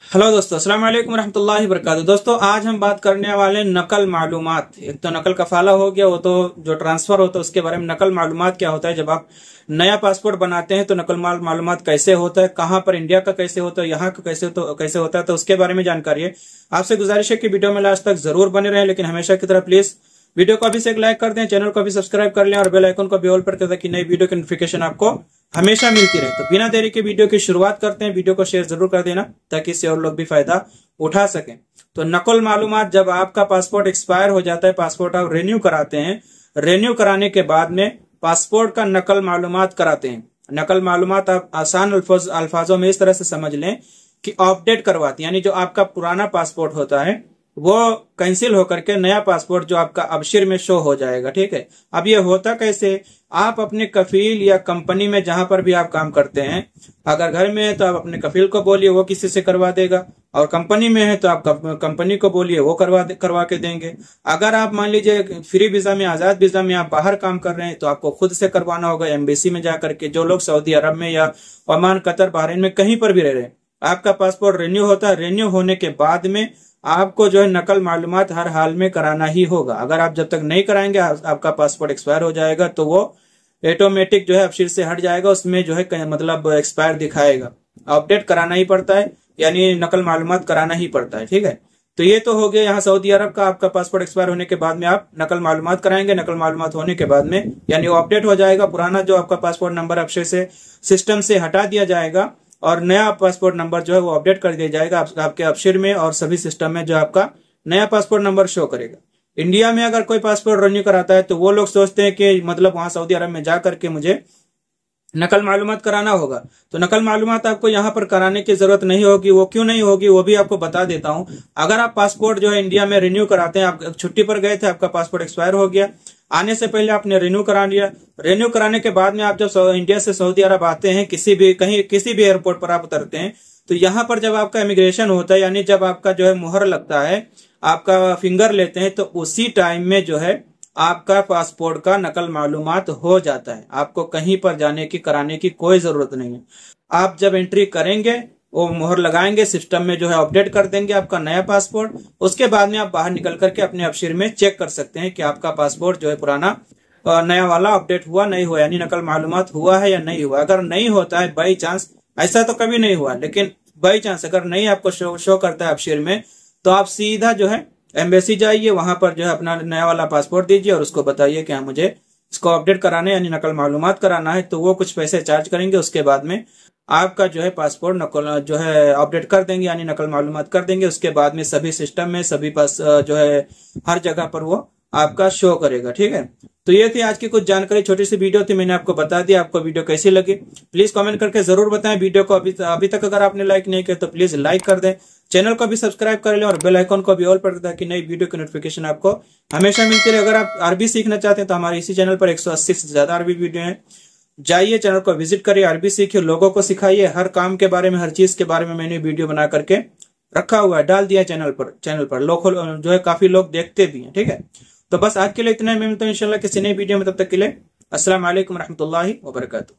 Hello दोस्तों, अस्सलाम वालेकुम रहमतुल्लाहि व बरकातहू। दोस्तों, आज हम बात करने वाले नकल मालूमात। एक तो नकल कफाला हो गया, वो तो जो ट्रांसफर होता है उसके बारे में। नकल मालूमात क्या होता है? जब आप नया पासपोर्ट बनाते हैं तो नकल मालूमात कैसे होता है, कहां पर, इंडिया का कैसे होता है, यहाँ का कैसे होता है, तो उसके बारे में जानकारी है। आपसे गुजारिश है कि वीडियो में लास्ट तक जरूर बने रहे, लेकिन हमेशा की तरह प्लीज वीडियो को अभी से एक लाइक कर दें, चैनल को भी सब्सक्राइब कर लें और बेल आइकन को भी ऑल पर कर दें कि नई वीडियो की नोटिफिकेशन आपको हमेशा मिलती रहे। तो बिना देरी के वीडियो की शुरुआत करते हैं। वीडियो को शेयर जरूर कर देना ताकि इससे और लोग भी फायदा उठा सकें। तो नकल मालूमात, जब आपका पासपोर्ट एक्सपायर हो जाता है, पासपोर्ट आप रेन्यू कराते हैं, रेन्यू कराने के बाद में पासपोर्ट का नकल मालूमात कराते हैं। नकल मालूमात आप आसान अल्फाजों में इस तरह से समझ लें कि अपडेट करवाते हैं, यानी जो आपका पुराना पासपोर्ट होता है वो कैंसिल होकर के नया पासपोर्ट जो आपका अबशिर में शो हो जाएगा। ठीक है। अब ये होता कैसे? आप अपने कफील या कंपनी में जहां पर भी आप काम करते हैं, अगर घर में है तो आप अपने कफील को बोलिए, वो किसी से करवा देगा, और कंपनी में है तो आप कंपनी को बोलिए, वो करवा के देंगे। अगर आप मान लीजिए फ्री वीजा में, आजाद वीजा में आप बाहर काम कर रहे हैं तो आपको खुद से करवाना होगा एम्बेसी में जाकर के। जो लोग सऊदी अरब में या ओमान, कतर, बहरीन में कहीं पर भी रह रहे हैं, आपका पासपोर्ट रेन्यू होता है। रेन्यू होने के बाद में आपको जो है नकल मालूमात हर हाल में कराना ही होगा। अगर आप जब तक नहीं कराएंगे आपका पासपोर्ट एक्सपायर हो जाएगा, तो वो ऑटोमेटिक जो है अबशिर से हट जाएगा, उसमें जो है मतलब एक्सपायर दिखाएगा। अपडेट कराना ही पड़ता है, यानी नकल मालूमात कराना ही पड़ता है। ठीक है। तो ये तो हो गया यहाँ सऊदी अरब का। आपका पासपोर्ट एक्सपायर होने के बाद में आप नकल मालूमात कराएंगे। नकल मालूमात होने के बाद में यानी वो अपडेट हो जाएगा, पुराना जो आपका पासपोर्ट नंबर अबशिर से सिस्टम से हटा दिया जाएगा और नया पासपोर्ट नंबर जो है वो अपडेट कर दिया जाएगा आपके अबशिर में और सभी सिस्टम में, जो आपका नया पासपोर्ट नंबर शो करेगा। इंडिया में अगर कोई पासपोर्ट रिन्यू कराता है तो वो लोग सोचते हैं कि मतलब वहां सऊदी अरब में जाकर के मुझे नकल मालूमात कराना होगा। तो नकल मालूमात आपको यहाँ पर कराने की जरूरत नहीं होगी। वो क्यों नहीं होगी वो भी आपको बता देता हूँ। अगर आप पासपोर्ट जो है इंडिया में रिन्यू कराते हैं, आप छुट्टी पर गए थे, आपका पासपोर्ट एक्सपायर हो गया, आने से पहले आपने रिन्यू करा लिया। रिन्यू कराने के बाद में आप जब इंडिया से सऊदी अरब आते हैं, किसी भी एयरपोर्ट पर आप उतरते हैं, तो यहाँ पर जब आपका इमिग्रेशन होता है, यानी जब आपका जो है मुहर लगता है, आपका फिंगर लेते हैं, तो उसी टाइम में जो है आपका पासपोर्ट का नकल मालूमात हो जाता है। आपको कहीं पर जाने की, कराने की कोई जरूरत नहीं है। आप जब एंट्री करेंगे, वो मुहर लगाएंगे, सिस्टम में जो है अपडेट कर देंगे आपका नया पासपोर्ट। उसके बाद में आप बाहर निकल करके अपने अबशिर में चेक कर सकते हैं कि आपका पासपोर्ट जो है पुराना नया वाला अपडेट हुआ नहीं हुआ, यानी नकल मालूमात हुआ है या नहीं हुआ। अगर नहीं होता है, बाई चांस, ऐसा तो कभी नहीं हुआ, लेकिन बाई चांस अगर नहीं आपको शो करता है अबशिर में, तो आप सीधा जो है एम्बेसी जाइए, वहां पर जो है अपना नया वाला पासपोर्ट दीजिए और उसको बताइए कि हाँ मुझे इसको अपडेट कराना है, यानी नकल मालूमात कराना है। तो वो कुछ पैसे चार्ज करेंगे, उसके बाद में आपका जो है पासपोर्ट नकल जो है अपडेट कर देंगे, यानी नकल मालूमात कर देंगे। उसके बाद में सभी सिस्टम में, सभी पास जो है हर जगह पर वो आपका शो करेगा। ठीक है। तो ये थी आज की कुछ जानकारी, छोटी सी वीडियो थी, मैंने आपको बता दिया। आपको वीडियो कैसी लगी प्लीज कमेंट करके जरूर बताएं। वीडियो को अभी तक अगर आपने लाइक नहीं किया तो प्लीज लाइक कर दें, चैनल को भी सब्सक्राइब कर लें और बेल आइकन को भी ऑल पर ताकि नई वीडियो की नोटिफिकेशन आपको हमेशा मिलती रहे। अगर आप अरबी सीखना चाहते हैं तो हमारे इसी चैनल पर 180 से ज्यादा अरबी वीडियो है। जाइए, चैनल को विजिट करिए, अरबी सीखिए, लोगों को सिखाइए। हर काम के बारे में, हर चीज के बारे में मैंने वीडियो बना करके रखा हुआ है, डाल दिया चैनल पर लोग जो है काफी लोग देखते भी हैं। ठीक है। तो बस आज के लिए इतना ही। मैं मिलता हूं इंशाल्लाह किसी नई वीडियो में, तब तक के लिए अस्सलाम वालेकुम रहमतुल्लाहि व बरकातहू।